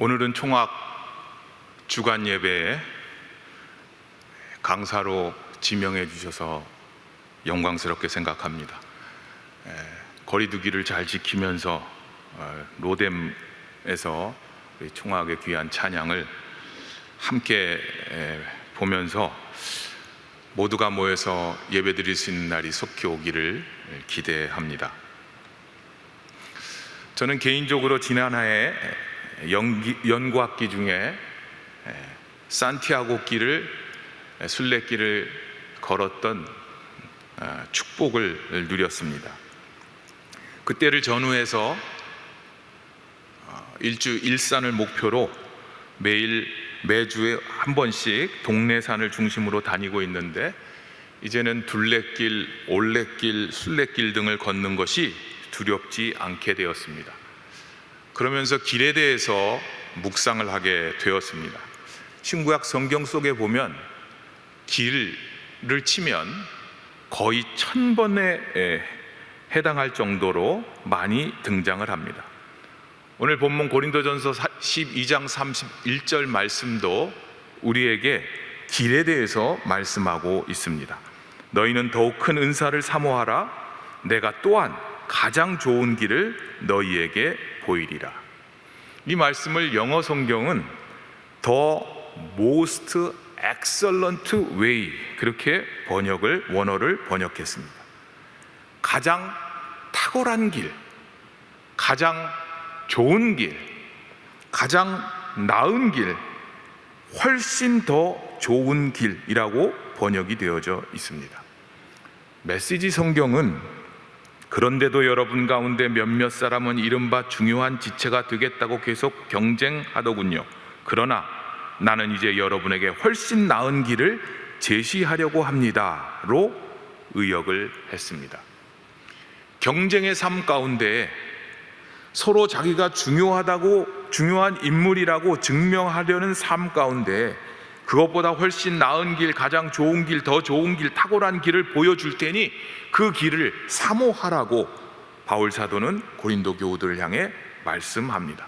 오늘은 총학 주간 예배에 강사로 지명해 주셔서 영광스럽게 생각합니다. 거리두기를 잘 지키면서 로뎀에서 우리 총학의 귀한 찬양을 함께 보면서 모두가 모여서 예배드릴 수 있는 날이 속히 오기를 기대합니다. 저는 개인적으로 지난해 연구학기 중에 산티아고 길을 순례길을 걸었던 축복을 누렸습니다. 그때를 전후해서 일산을 목표로 매주에 한 번씩 동네산을 중심으로 다니고 있는데, 이제는 둘레길, 올레길, 순례길 등을 걷는 것이 두렵지 않게 되었습니다. 그러면서 길에 대해서 묵상을 하게 되었습니다. 신구약 성경 속에 보면 길을 치면 거의 1000번에 해당할 정도로 많이 등장을 합니다. 오늘 본문 고린도전서 12장 31절 말씀도 우리에게 길에 대해서 말씀하고 있습니다. 너희는 더욱 큰 은사를 사모하라. 내가 또한 가장 좋은 길을 너희에게 보이리라. 이 말씀을 영어 성경은 The most excellent way, 그렇게 원어를 번역했습니다. 가장 탁월한 길, 가장 좋은 길, 가장 나은 길, 훨씬 더 좋은 길이라고 번역이 되어져 있습니다. 메시지 성경은 그런데도 여러분 가운데 몇몇 사람은 이른바 중요한 지체가 되겠다고 계속 경쟁하더군요. 그러나 나는 이제 여러분에게 훨씬 나은 길을 제시하려고 합니다로 의역을 했습니다. 경쟁의 삶 가운데 서로 자기가 중요한 인물이라고 증명하려는 삶 가운데 그것보다 훨씬 나은 길, 가장 좋은 길, 더 좋은 길, 탁월한 길을 보여줄 테니 그 길을 사모하라고 바울 사도는 고린도 교우들을 향해 말씀합니다.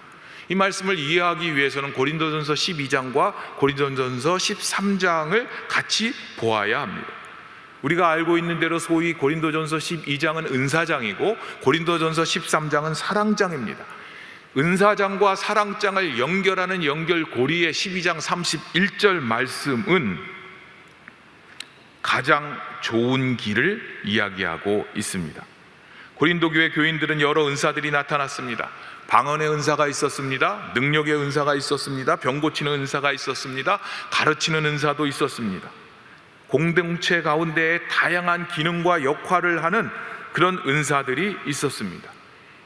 이 말씀을 이해하기 위해서는 고린도전서 12장과 고린도전서 13장을 같이 보아야 합니다. 우리가 알고 있는 대로 소위 고린도전서 12장은 은사장이고 고린도전서 13장은 사랑장입니다. 은사장과 사랑장을 연결하는 연결고리의 12장 31절 말씀은 가장 좋은 길을 이야기하고 있습니다. 고린도 교회 교인들은 여러 은사들이 나타났습니다. 방언의 은사가 있었습니다. 능력의 은사가 있었습니다. 병 고치는 은사가 있었습니다. 가르치는 은사도 있었습니다. 공동체 가운데 다양한 기능과 역할을 하는 그런 은사들이 있었습니다.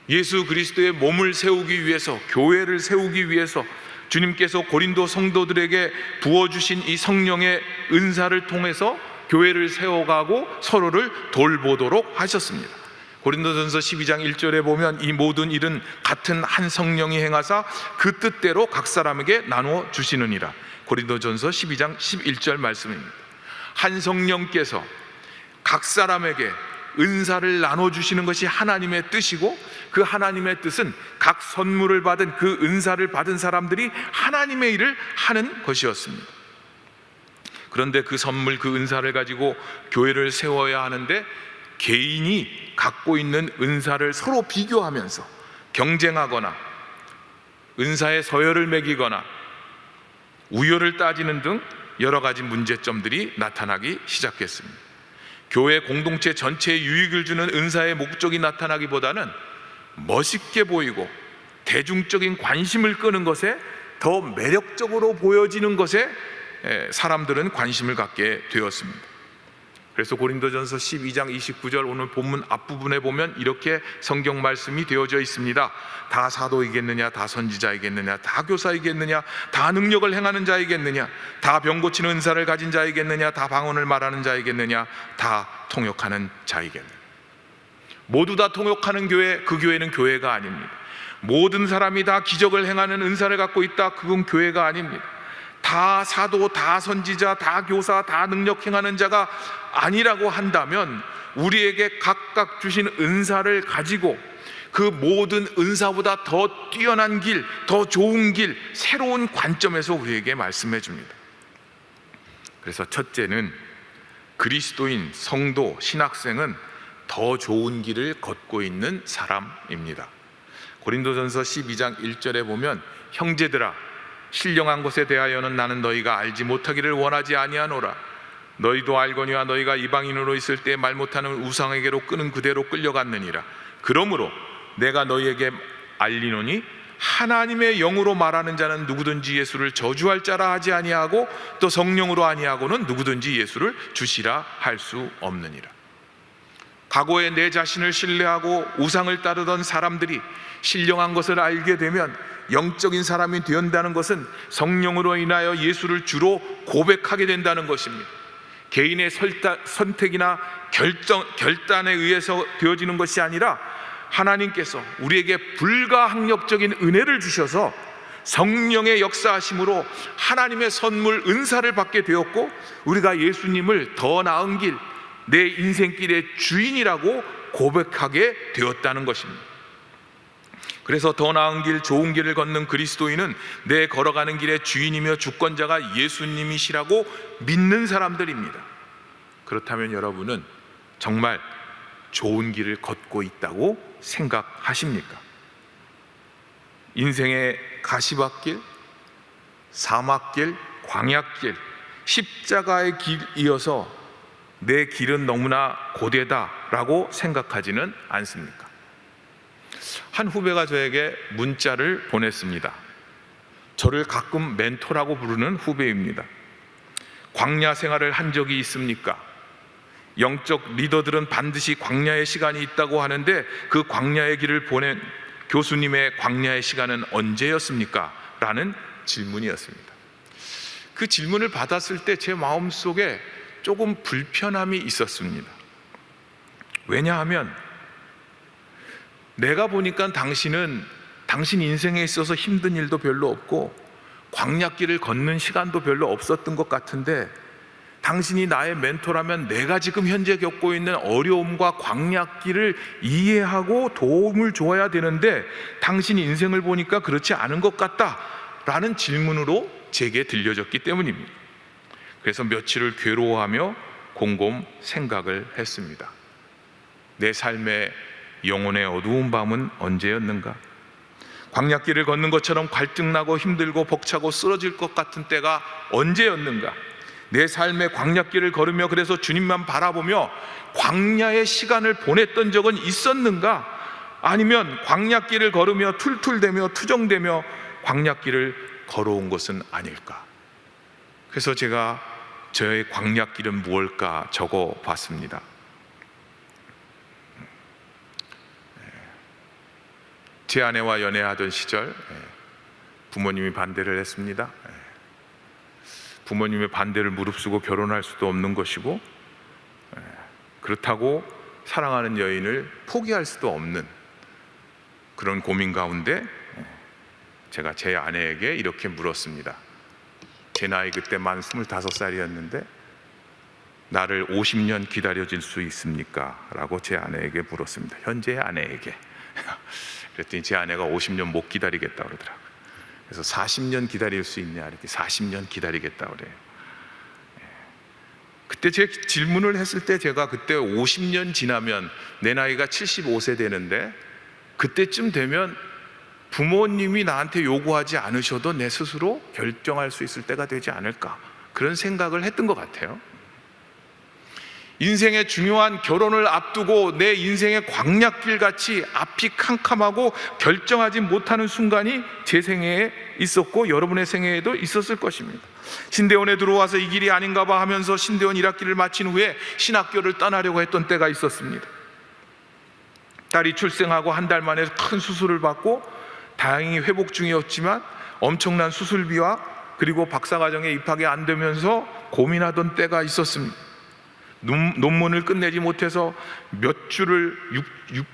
예수 그리스도의 몸을 세우기 위해서, 교회를 세우기 위해서 주님께서 고린도 성도들에게 부어주신 이 성령의 은사를 통해서 교회를 세워가고 서로를 돌보도록 하셨습니다. 고린도전서 12장 1절에 보면 이 모든 일은 같은 한 성령이 행하사 그 뜻대로 각 사람에게 나누어 주시느니라. 고린도전서 12장 11절 말씀입니다. 한 성령께서 각 사람에게 은사를 나눠주시는 것이 하나님의 뜻이고, 그 하나님의 뜻은 각 선물을 받은 그 은사를 받은 사람들이 하나님의 일을 하는 것이었습니다. 그런데 그 선물, 그 은사를 가지고 교회를 세워야 하는데 개인이 갖고 있는 은사를 서로 비교하면서 경쟁하거나 은사의 서열을 매기거나 우열을 따지는 등 여러 가지 문제점들이 나타나기 시작했습니다. 교회 공동체 전체에 유익을 주는 은사의 목적이 나타나기보다는 멋있게 보이고 대중적인 관심을 끄는 것에, 더 매력적으로 보여지는 것에 사람들은 관심을 갖게 되었습니다. 그래서 고린도전서 12장 29절 오늘 본문 앞부분에 보면 이렇게 성경 말씀이 되어져 있습니다. 다 사도이겠느냐, 다 선지자이겠느냐, 다 교사이겠느냐, 다 능력을 행하는 자이겠느냐, 다 병 고치는 은사를 가진 자이겠느냐, 다 방언을 말하는 자이겠느냐, 다 통역하는 자이겠느냐. 모두 다 통역하는 교회, 그 교회는 교회가 아닙니다. 모든 사람이 다 기적을 행하는 은사를 갖고 있다, 그건 교회가 아닙니다. 다 사도, 다 선지자, 다 교사, 다 능력 행하는 자가 아니라고 한다면 우리에게 각각 주신 은사를 가지고 그 모든 은사보다 더 뛰어난 길, 더 좋은 길, 새로운 관점에서 우리에게 말씀해 줍니다. 그래서 첫째는 그리스도인, 성도, 신학생은 더 좋은 길을 걷고 있는 사람입니다. 고린도전서 12장 1절에 보면 형제들아 신령한 것에 대하여는 나는 너희가 알지 못하기를 원하지 아니하노라. 너희도 알거니와 너희가 이방인으로 있을 때 말 못하는 우상에게로 끄는 그대로 끌려갔느니라. 그러므로 내가 너희에게 알리노니 하나님의 영으로 말하는 자는 누구든지 예수를 저주할 자라 하지 아니하고 또 성령으로 아니하고는 누구든지 예수를 주시라 할 수 없느니라. 과거에 내 자신을 신뢰하고 우상을 따르던 사람들이 신령한 것을 알게 되면 영적인 사람이 된다는 것은 성령으로 인하여 예수를 주로 고백하게 된다는 것입니다. 개인의 선택이나 결단에 의해서 되어지는 것이 아니라 하나님께서 우리에게 불가항력적인 은혜를 주셔서 성령의 역사하심으로 하나님의 선물 은사를 받게 되었고, 우리가 예수님을 더 나은 길, 내 인생길의 주인이라고 고백하게 되었다는 것입니다. 그래서 더 나은 길, 좋은 길을 걷는 그리스도인은 내 걸어가는 길의 주인이며 주권자가 예수님이시라고 믿는 사람들입니다. 그렇다면 여러분은 정말 좋은 길을 걷고 있다고 생각하십니까? 인생의 가시밭길, 사막길, 광야길, 십자가의 길 이어서 내 길은 너무나 고되다라고 생각하지는 않습니까? 한 후배가 저에게 문자를 보냈습니다. 저를 가끔 멘토라고 부르는 후배입니다. 광야 생활을 한 적이 있습니까? 영적 리더들은 반드시 광야의 시간이 있다고 하는데 그 광야의 길을 보낸 교수님의 광야의 시간은 언제였습니까? 라는 질문이었습니다. 그 질문을 받았을 때 제 마음속에 조금 불편함이 있었습니다. 왜냐하면 내가 보니까 당신 인생에 있어서 힘든 일도 별로 없고 광야길을 걷는 시간도 별로 없었던 것 같은데, 당신이 나의 멘토라면 내가 지금 현재 겪고 있는 어려움과 광야길을 이해하고 도움을 줘야 되는데 당신 인생을 보니까 그렇지 않은 것 같다라는 질문으로 제게 들려졌기 때문입니다. 그래서 며칠을 괴로워하며 곰곰 생각을 했습니다. 내 삶의 영혼의 어두운 밤은 언제였는가? 광야길을 걷는 것처럼 갈등나고 힘들고 벅차고 쓰러질 것 같은 때가 언제였는가? 내 삶의 광야길을 걸으며 그래서 주님만 바라보며 광야의 시간을 보냈던 적은 있었는가? 아니면 광야길을 걸으며 툴툴대며 투정대며 광야길을 걸어온 것은 아닐까? 그래서 제가 저의 광야길은 무엇일까 적어봤습니다. 제 아내와 연애하던 시절 부모님이 반대를 했습니다. 부모님의 반대를 무릅쓰고 결혼할 수도 없는 것이고, 그렇다고 사랑하는 여인을 포기할 수도 없는 그런 고민 가운데 제가 제 아내에게 이렇게 물었습니다. 제 나이 그때 만 25살이었는데 나를 50년 기다려줄 수 있습니까? 라고 제 아내에게 물었습니다. 현재의 아내에게. 그랬더니 제 아내가 50년 못 기다리겠다 그러더라고요. 그래서 40년 기다릴 수 있냐, 이렇게 40년 기다리겠다 그래요. 그때 제 질문을 했을 때 제가 그때 50년 지나면 내 나이가 75세 되는데 그때쯤 되면 부모님이 나한테 요구하지 않으셔도 내 스스로 결정할 수 있을 때가 되지 않을까, 그런 생각을 했던 것 같아요. 인생의 중요한 결혼을 앞두고 내 인생의 광야길 같이 앞이 캄캄하고 결정하지 못하는 순간이 제 생애에 있었고 여러분의 생애에도 있었을 것입니다. 신대원에 들어와서 이 길이 아닌가 봐 하면서 신대원 1학기를 마친 후에 신학교를 떠나려고 했던 때가 있었습니다. 딸이 출생하고 한 달 만에 큰 수술을 받고 다행히 회복 중이었지만 엄청난 수술비와 그리고 박사과정에 입학이 안 되면서 고민하던 때가 있었습니다. 논문을 끝내지 못해서 몇 주를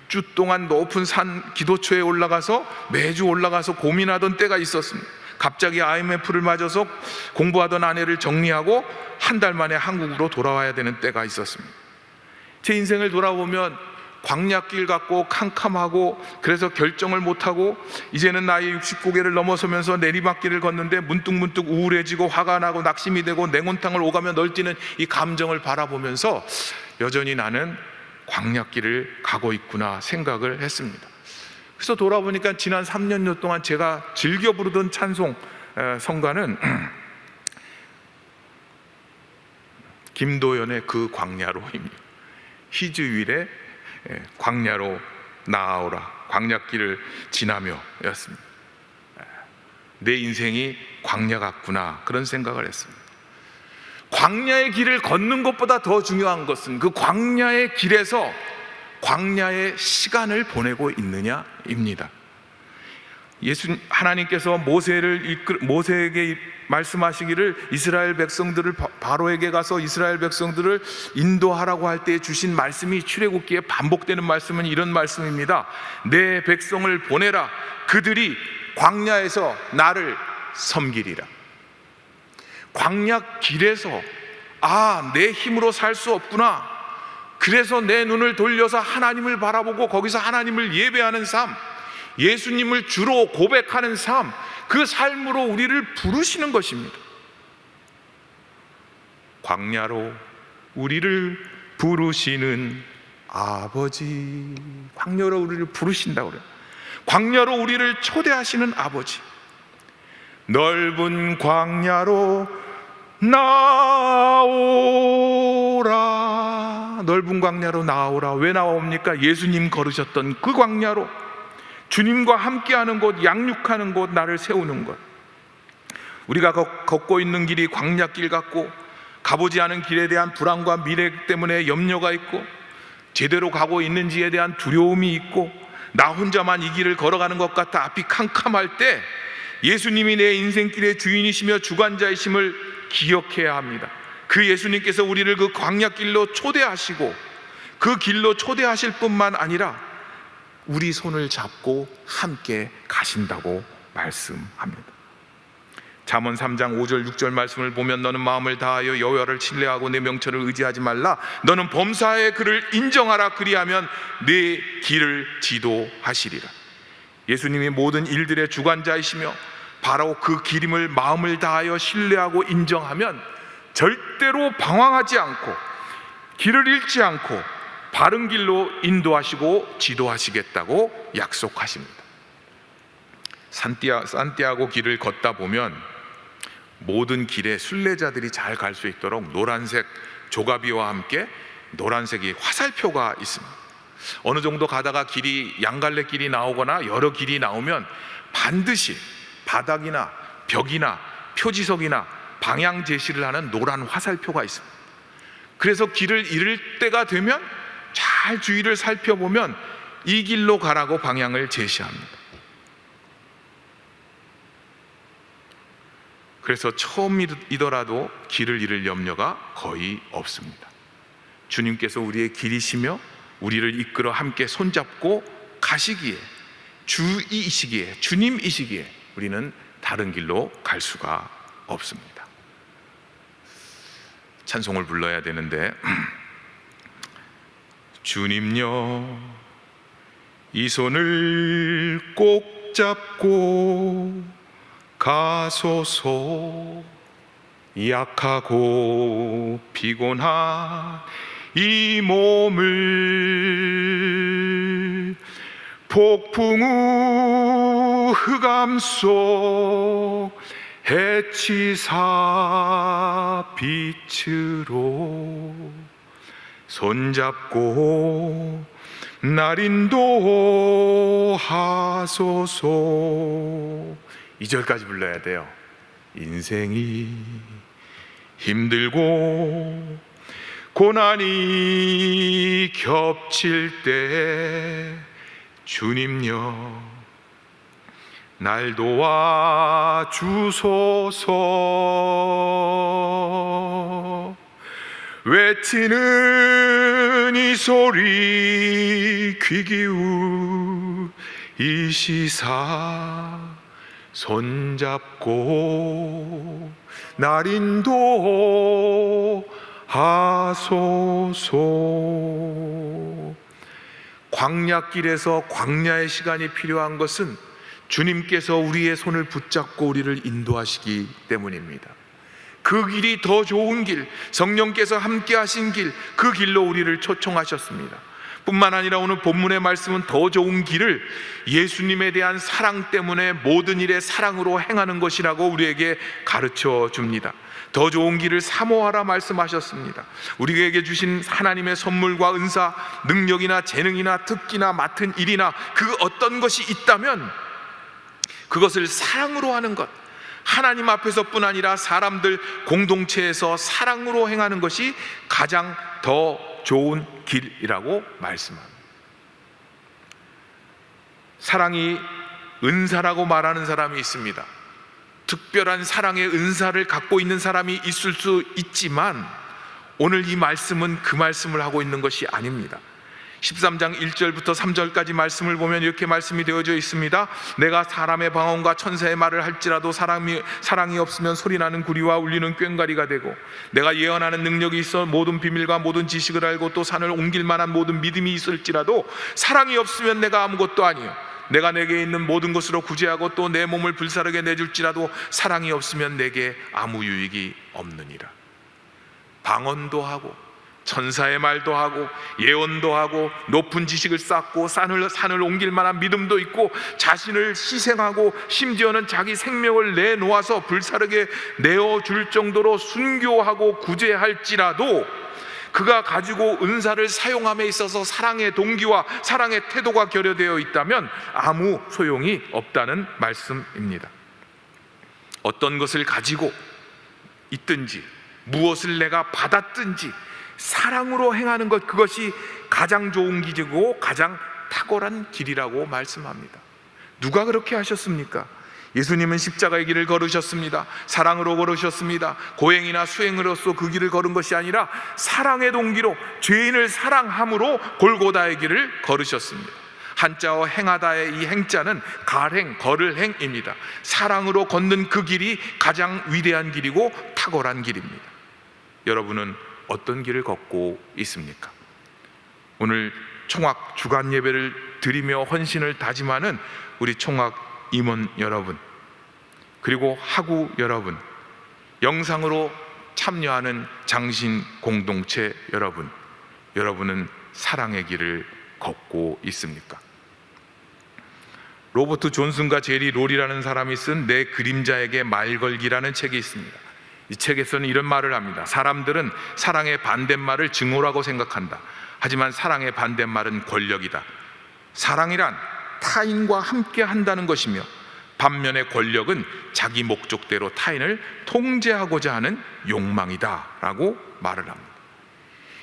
6주 동안 높은 산 기도처에 올라가서 매주 올라가서 고민하던 때가 있었습니다. 갑자기 IMF를 맞아서 공부하던 아내를 정리하고 한 달 만에 한국으로 돌아와야 되는 때가 있었습니다. 제 인생을 돌아보면 광야길 같고 캄캄하고, 그래서 결정을 못하고 이제는 나의 60고개를 넘어서면서 내리막길을 걷는데 문득문득 우울해지고 화가 나고 낙심이 되고 냉온탕을 오가며 널뛰는 이 감정을 바라보면서 여전히 나는 광야길을 가고 있구나 생각을 했습니다. 그래서 돌아보니까 지난 3년여 동안 제가 즐겨 부르던 찬송 성가는 김도연의 그 광야로입니다. 히즈윌의 광야로 나아오라, 광야길을 지나며 였습니다. 내 인생이 광야 같구나, 그런 생각을 했습니다. 광야의 길을 걷는 것보다 더 중요한 것은 그 광야의 길에서 광야의 시간을 보내고 있느냐입니다. 하나님께서 모세에게 말씀하시기를 이스라엘 백성들을 바로에게 가서 이스라엘 백성들을 인도하라고 할 때 주신 말씀이 출애굽기에 반복되는 말씀은 이런 말씀입니다. 내 백성을 보내라, 그들이 광야에서 나를 섬기리라. 광야 길에서 내 힘으로 살 수 없구나, 그래서 내 눈을 돌려서 하나님을 바라보고 거기서 하나님을 예배하는 삶, 예수님을 주로 고백하는 삶, 그 삶으로 우리를 부르시는 것입니다. 광야로 우리를 부르시는 아버지, 광야로 우리를 부르신다고 그래요. 광야로 우리를 초대하시는 아버지. 넓은 광야로 나오라. 넓은 광야로 나오라. 왜 나옵니까? 예수님 걸으셨던 그 광야로, 주님과 함께하는 곳, 양육하는 곳, 나를 세우는 곳. 우리가 걷고 있는 길이 광야길 같고 가보지 않은 길에 대한 불안과 미래 때문에 염려가 있고 제대로 가고 있는지에 대한 두려움이 있고 나 혼자만 이 길을 걸어가는 것 같아 앞이 캄캄할 때 예수님이 내 인생길의 주인이시며 주관자이심을 기억해야 합니다. 그 예수님께서 우리를 그 광야길로 초대하시고 그 길로 초대하실 뿐만 아니라 우리 손을 잡고 함께 가신다고 말씀합니다. 잠언 3장 5절 6절 말씀을 보면 너는 마음을 다하여 여호와를 신뢰하고 내 명철을 의지하지 말라. 너는 범사의 그를 인정하라. 그리하면 네 길을 지도하시리라. 예수님이 모든 일들의 주관자이시며 바로 그 길임을 마음을 다하여 신뢰하고 인정하면 절대로 방황하지 않고 길을 잃지 않고 바른 길로 인도하시고 지도하시겠다고 약속하십니다. 산티아고 길을 걷다 보면 모든 길에 순례자들이 잘 갈 수 있도록 노란색 조가비와 함께 노란색이 화살표가 있습니다. 어느 정도 가다가 길이 양갈래 길이 나오거나 여러 길이 나오면 반드시 바닥이나 벽이나 표지석이나 방향 제시를 하는 노란 화살표가 있습니다. 그래서 길을 잃을 때가 되면 잘 주위를 살펴보면 이 길로 가라고 방향을 제시합니다. 그래서 처음이더라도 길을 잃을 염려가 거의 없습니다. 주님께서 우리의 길이시며 우리를 이끌어 함께 손잡고 가시기에, 주이시기에, 주님이시기에 우리는 다른 길로 갈 수가 없습니다. 찬송을 불러야 되는데 주님여 이 손을 꼭 잡고 가소서. 약하고 피곤한 이 몸을 폭풍 후 흑암 속 해치사 빛으로 손잡고 날 인도하소서. 2절까지 불러야 돼요. 인생이 힘들고 고난이 겹칠 때 주님여 날 도와 주소서. 외치는 이 소리 귀 기울이시사 손잡고 날 인도하소서. 광야길에서 광야의 시간이 필요한 것은 주님께서 우리의 손을 붙잡고 우리를 인도하시기 때문입니다. 그 길이 더 좋은 길, 성령께서 함께 하신 길, 그 길로 우리를 초청하셨습니다. 뿐만 아니라 오늘 본문의 말씀은 더 좋은 길을 예수님에 대한 사랑 때문에 모든 일에 사랑으로 행하는 것이라고 우리에게 가르쳐 줍니다. 더 좋은 길을 사모하라 말씀하셨습니다. 우리에게 주신 하나님의 선물과 은사, 능력이나 재능이나 특기나 맡은 일이나 그 어떤 것이 있다면 그것을 사랑으로 하는 것, 하나님 앞에서뿐 아니라 사람들 공동체에서 사랑으로 행하는 것이 가장 더 좋은 길이라고 말씀합니다. 사랑이 은사라고 말하는 사람이 있습니다. 특별한 사랑의 은사를 갖고 있는 사람이 있을 수 있지만 오늘 이 말씀은 그 말씀을 하고 있는 것이 아닙니다. 13장 1절부터 3절까지 말씀을 보면 이렇게 말씀이 되어져 있습니다. 내가 사람의 방언과 천사의 말을 할지라도 사랑이 없으면 소리나는 구리와 울리는 꽹과리가 되고, 내가 예언하는 능력이 있어 모든 비밀과 모든 지식을 알고 또 산을 옮길 만한 모든 믿음이 있을지라도 사랑이 없으면 내가 아무것도 아니요, 내가 내게 있는 모든 것으로 구제하고 또 내 몸을 불사르게 내줄지라도 사랑이 없으면 내게 아무 유익이 없느니라. 방언도 하고 천사의 말도 하고 예언도 하고 높은 지식을 쌓고 산을 옮길 만한 믿음도 있고 자신을 희생하고 심지어는 자기 생명을 내놓아서 불사르게 내어줄 정도로 순교하고 구제할지라도 그가 가지고 은사를 사용함에 있어서 사랑의 동기와 사랑의 태도가 결여되어 있다면 아무 소용이 없다는 말씀입니다. 어떤 것을 가지고 있든지 무엇을 내가 받았든지 사랑으로 행하는 것, 그것이 가장 좋은 길이고 가장 탁월한 길이라고 말씀합니다. 누가 그렇게 하셨습니까? 예수님은 십자가의 길을 걸으셨습니다. 사랑으로 걸으셨습니다. 고행이나 수행으로서 그 길을 걸은 것이 아니라 사랑의 동기로 죄인을 사랑함으로 골고다의 길을 걸으셨습니다. 한자어 행하다의 이 행자는 갈행, 걸을 행입니다. 사랑으로 걷는 그 길이 가장 위대한 길이고 탁월한 길입니다. 여러분은 어떤 길을 걷고 있습니까? 오늘 총학 주간 예배를 드리며 헌신을 다짐하는 우리 총학 임원 여러분, 그리고 학우 여러분, 영상으로 참여하는 장신 공동체 여러분, 여러분은 사랑의 길을 걷고 있습니까? 로버트 존슨과 제리 롤이라는 사람이 쓴 내 그림자에게 말 걸기라는 책이 있습니다. 이 책에서는 이런 말을 합니다. 사람들은 사랑의 반대말을 증오라고 생각한다. 하지만 사랑의 반대말은 권력이다. 사랑이란 타인과 함께 한다는 것이며 반면에 권력은 자기 목적대로 타인을 통제하고자 하는 욕망이다 라고 말을 합니다.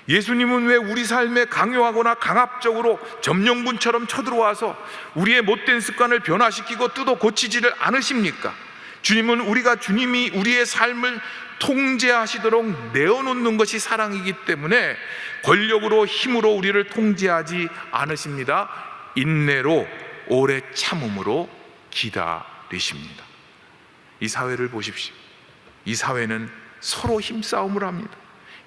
예수님은 왜 우리 삶에 강요하거나 강압적으로 점령군처럼 쳐들어와서 우리의 못된 습관을 변화시키고 뜯어 고치지를 않으십니까? 주님이 우리의 삶을 통제하시도록 내어놓는 것이 사랑이기 때문에 권력으로 힘으로 우리를 통제하지 않으십니다. 인내로 오래 참음으로 기다리십니다. 이 사회를 보십시오. 이 사회는 서로 힘싸움을 합니다.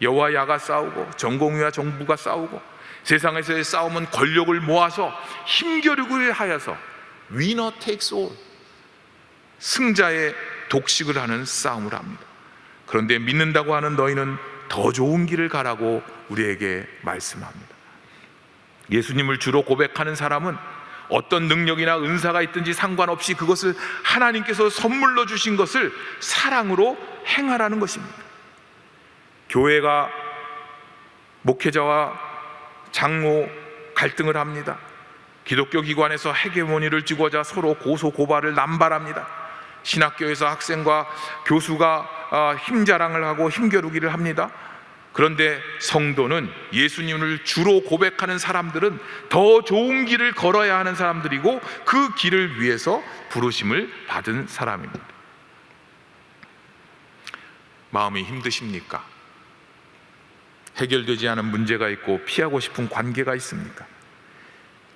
여와 야가 싸우고 전공의와 정부가 싸우고 세상에서의 싸움은 권력을 모아서 힘겨루기를 하여서 위너 테이크스 올, 승자의 독식을 하는 싸움을 합니다. 그런데 믿는다고 하는 너희는 더 좋은 길을 가라고 우리에게 말씀합니다. 예수님을 주로 고백하는 사람은 어떤 능력이나 은사가 있든지 상관없이 그것을 하나님께서 선물로 주신 것을 사랑으로 행하라는 것입니다. 교회가 목회자와 장로 갈등을 합니다. 기독교 기관에서 헤게모니를 쥐고자 서로 고소 고발을 남발합니다. 신학교에서 학생과 교수가 힘자랑을 하고 힘겨루기를 합니다. 그런데 성도는 예수님을 주로 고백하는 사람들은 더 좋은 길을 걸어야 하는 사람들이고 그 길을 위해서 부르심을 받은 사람입니다. 마음이 힘드십니까? 해결되지 않은 문제가 있고 피하고 싶은 관계가 있습니까?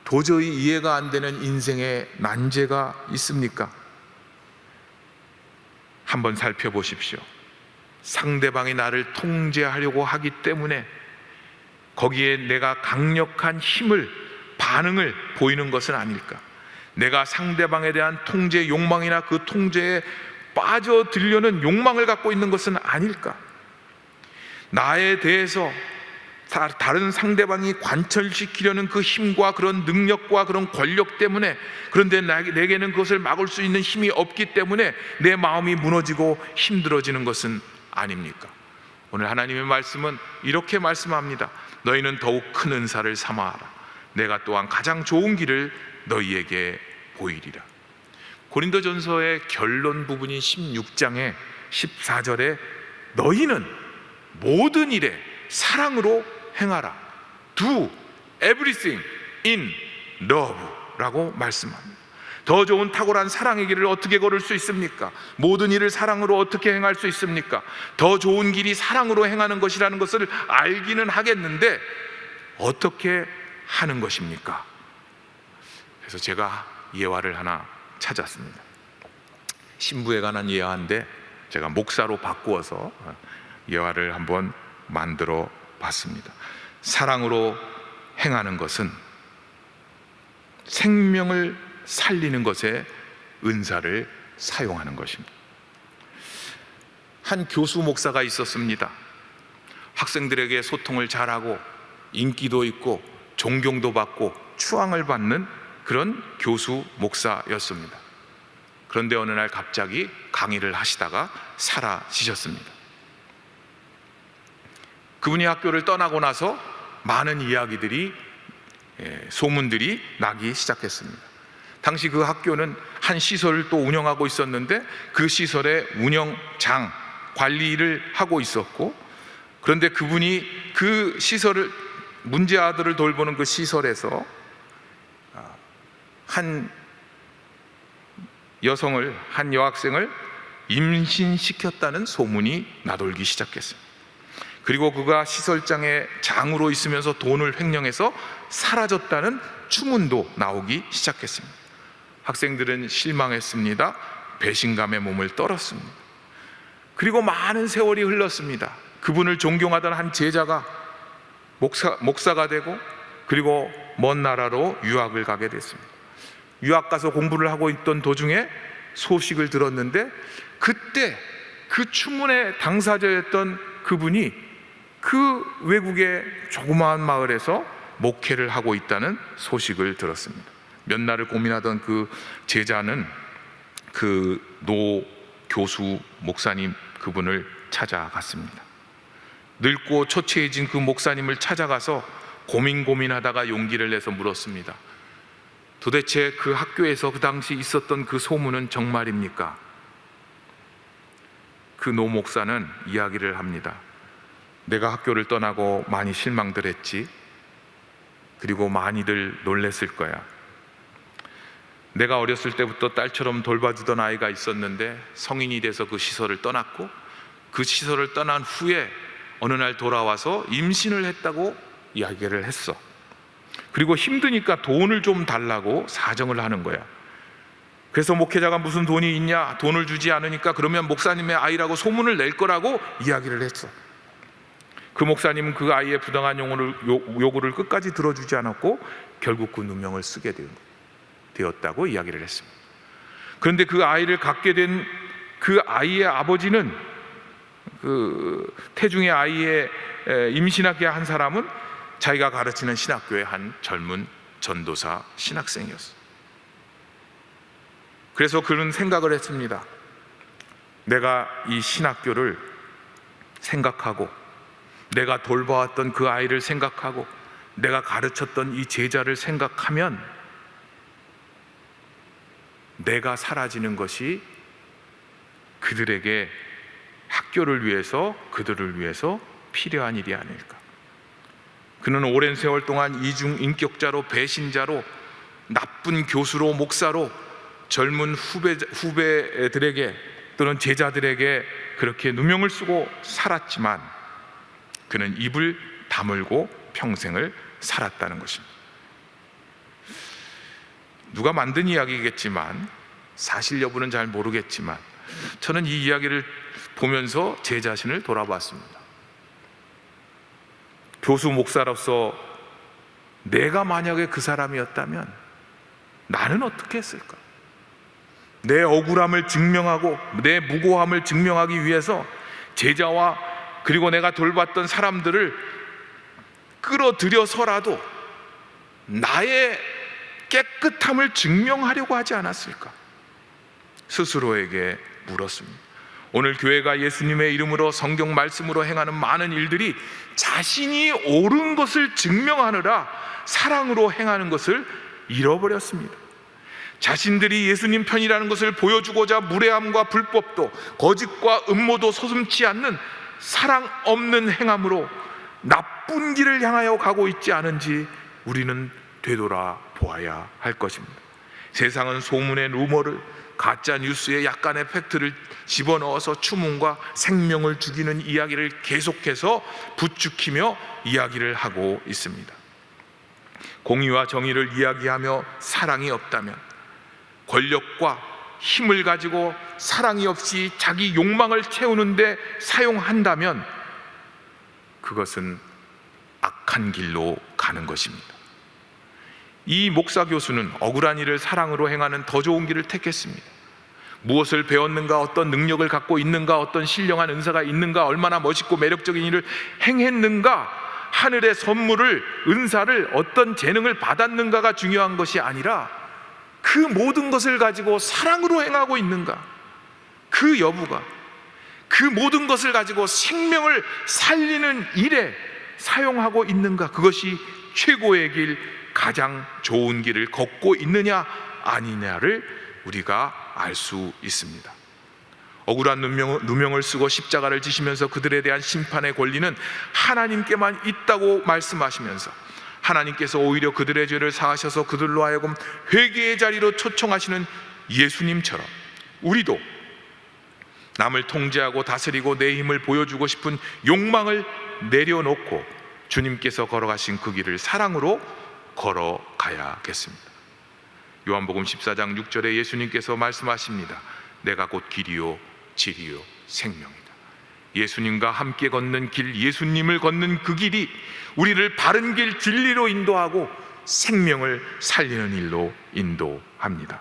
도저히 이해가 안 되는 인생의 난제가 있습니까? 한번 살펴보십시오. 상대방이 나를 통제하려고 하기 때문에 거기에 내가 강력한 힘을 반응을 보이는 것은 아닐까? 내가 상대방에 대한 통제 욕망이나 그 통제에 빠져들려는 욕망을 갖고 있는 것은 아닐까? 나에 대해서 다른 상대방이 관철시키려는 그 힘과 그런 능력과 그런 권력 때문에, 그런데 내게는 그것을 막을 수 있는 힘이 없기 때문에 내 마음이 무너지고 힘들어지는 것은 아닙니까? 오늘 하나님의 말씀은 이렇게 말씀합니다. 너희는 더욱 큰 은사를 삼아하라. 내가 또한 가장 좋은 길을 너희에게 보이리라. 고린도전서의 결론 부분인 16장의 14절에 너희는 모든 일에 사랑으로 행하라. Do everything in love 라고 말씀합니다. 더 좋은 탁월한 사랑의 길을 어떻게 걸을 수 있습니까? 모든 일을 사랑으로 어떻게 행할 수 있습니까? 더 좋은 길이 사랑으로 행하는 것이라는 것을 알기는 하겠는데 어떻게 하는 것입니까? 그래서 제가 예화를 하나 찾았습니다. 신부에 관한 예화인데 제가 목사로 바꾸어서 예화를 한번 만들어 봤습니다. 사랑으로 행하는 것은 생명을 살리는 것에 은사를 사용하는 것입니다. 한 교수 목사가 있었습니다. 학생들에게 소통을 잘하고 인기도 있고 존경도 받고 추앙을 받는 그런 교수 목사였습니다. 그런데 어느 날 갑자기 강의를 하시다가 사라지셨습니다. 그분이 학교를 떠나고 나서 많은 이야기들이, 소문들이 나기 시작했습니다. 당시 그 학교는 한 시설을 또 운영하고 있었는데 그 시설의 운영장, 관리를 하고 있었고, 그런데 그분이 그 시설을, 문제 아들을 돌보는 그 시설에서 한 여성을, 한 여학생을 임신시켰다는 소문이 나돌기 시작했습니다. 그리고 그가 시설장의 장으로 있으면서 돈을 횡령해서 사라졌다는 추문도 나오기 시작했습니다. 학생들은 실망했습니다. 배신감에 몸을 떨었습니다. 그리고 많은 세월이 흘렀습니다. 그분을 존경하던 한 제자가 목사가 되고, 그리고 먼 나라로 유학을 가게 됐습니다. 유학 가서 공부를 하고 있던 도중에 소식을 들었는데, 그때 그 추문의 당사자였던 그분이 그 외국의 조그마한 마을에서 목회를 하고 있다는 소식을 들었습니다. 몇 날을 고민하던 그 제자는 그 노 교수 목사님 그분을 찾아갔습니다. 늙고 초췌해진 그 목사님을 찾아가서 고민하다가 용기를 내서 물었습니다. 도대체 그 학교에서 그 당시 있었던 그 소문은 정말입니까? 그 노 목사는 이야기를 합니다. 내가 학교를 떠나고 많이 실망들 했지. 그리고 많이들 놀랬을 거야. 내가 어렸을 때부터 딸처럼 돌봐주던 아이가 있었는데 성인이 돼서 그 시설을 떠났고, 그 시설을 떠난 후에 어느 날 돌아와서 임신을 했다고 이야기를 했어. 그리고 힘드니까 돈을 좀 달라고 사정을 하는 거야. 그래서 목회자가 무슨 돈이 있냐, 돈을 주지 않으니까 그러면 목사님의 아이라고 소문을 낼 거라고 이야기를 했어. 그 목사님은 그 아이의 부당한 요구를 끝까지 들어주지 않았고 결국 그 누명을 쓰게 되었다고 이야기를 했습니다. 그런데 그 아이를 갖게 된 그 아이의 아버지는, 그 태중의 아이의 임신하게 한 사람은 자기가 가르치는 신학교의 한 젊은 전도사 신학생이었어요. 그래서 그는 생각을 했습니다. 내가 이 신학교를 생각하고, 내가 돌봐왔던 그 아이를 생각하고, 내가 가르쳤던 이 제자를 생각하면 내가 사라지는 것이 그들에게, 학교를 위해서, 그들을 위해서 필요한 일이 아닐까. 그는 오랜 세월 동안 이중인격자로, 배신자로, 나쁜 교수로, 목사로 젊은 후배들에게 또는 제자들에게 그렇게 누명을 쓰고 살았지만 그는 입을 다물고 평생을 살았다는 것입니다. 누가 만든 이야기겠지만, 사실 여부는 잘 모르겠지만, 저는 이 이야기를 보면서 제 자신을 돌아봤습니다. 교수 목사로서 내가 만약에 그 사람이었다면 나는 어떻게 했을까? 내 억울함을 증명하고 내 무고함을 증명하기 위해서 제자와 그리고 내가 돌봤던 사람들을 끌어들여서라도 나의 깨끗함을 증명하려고 하지 않았을까? 스스로에게 물었습니다. 오늘 교회가 예수님의 이름으로 성경 말씀으로 행하는 많은 일들이 자신이 옳은 것을 증명하느라 사랑으로 행하는 것을 잃어버렸습니다. 자신들이 예수님 편이라는 것을 보여주고자 무례함과 불법도 거짓과 음모도 서슴지 않는 사랑 없는 행함으로 나쁜 길을 향하여 가고 있지 않은지 우리는 되돌아 보아야 할 것입니다. 세상은 소문의 루머를, 가짜 뉴스에 약간의 팩트를 집어넣어서 추문과 생명을 죽이는 이야기를 계속해서 부추기며 이야기를 하고 있습니다. 공의와 정의를 이야기하며 사랑이 없다면, 권력과 힘을 가지고 사랑이 없이 자기 욕망을 채우는데 사용한다면 그것은 악한 길로 가는 것입니다. 이 목사 교수는 억울한 일을 사랑으로 행하는 더 좋은 길을 택했습니다. 무엇을 배웠는가, 어떤 능력을 갖고 있는가, 어떤 신령한 은사가 있는가, 얼마나 멋있고 매력적인 일을 행했는가, 하늘의 선물을, 은사를, 어떤 재능을 받았는가가 중요한 것이 아니라 그 모든 것을 가지고 사랑으로 행하고 있는가, 그 여부가, 그 모든 것을 가지고 생명을 살리는 일에 사용하고 있는가, 그것이 최고의 길, 가장 좋은 길을 걷고 있느냐 아니냐를 우리가 알 수 있습니다. 억울한 누명을 쓰고 십자가를 지시면서 그들에 대한 심판의 권리는 하나님께만 있다고 말씀하시면서 하나님께서 오히려 그들의 죄를 사하셔서 그들로 하여금 회개의 자리로 초청하시는 예수님처럼 우리도 남을 통제하고 다스리고 내 힘을 보여주고 싶은 욕망을 내려놓고 주님께서 걸어가신 그 길을 사랑으로 걸어가야겠습니다. 요한복음 14장 6절에 예수님께서 말씀하십니다. 내가 곧 길이요 진리요 생명이다. 예수님과 함께 걷는 길, 예수님을 걷는 그 길이 우리를 바른 길, 진리로 인도하고 생명을 살리는 일로 인도합니다.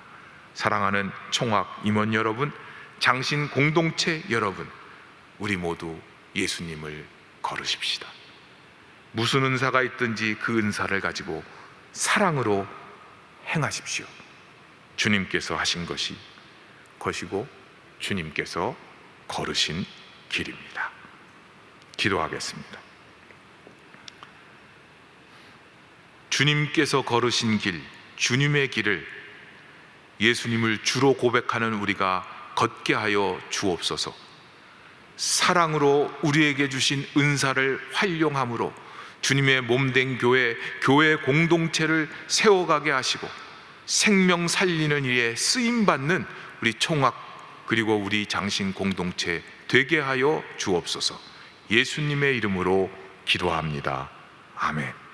사랑하는 총학 임원 여러분, 장신 공동체 여러분, 우리 모두 예수님을 걸으십시다. 무슨 은사가 있든지 그 은사를 가지고 사랑으로 행하십시오. 주님께서 하신 것이 것이고 주님께서 걸으신 길입니다. 기도하겠습니다. 주님께서 걸으신 길, 주님의 길을 예수님을 주로 고백하는 우리가 걷게 하여 주옵소서. 사랑으로 우리에게 주신 은사를 활용함으로 주님의 몸된 교회 공동체를 세워가게 하시고 생명 살리는 일에 쓰임받는 우리 총학 그리고 우리 장신 공동체 되게 하여 주옵소서. 예수님의 이름으로 기도합니다. 아멘.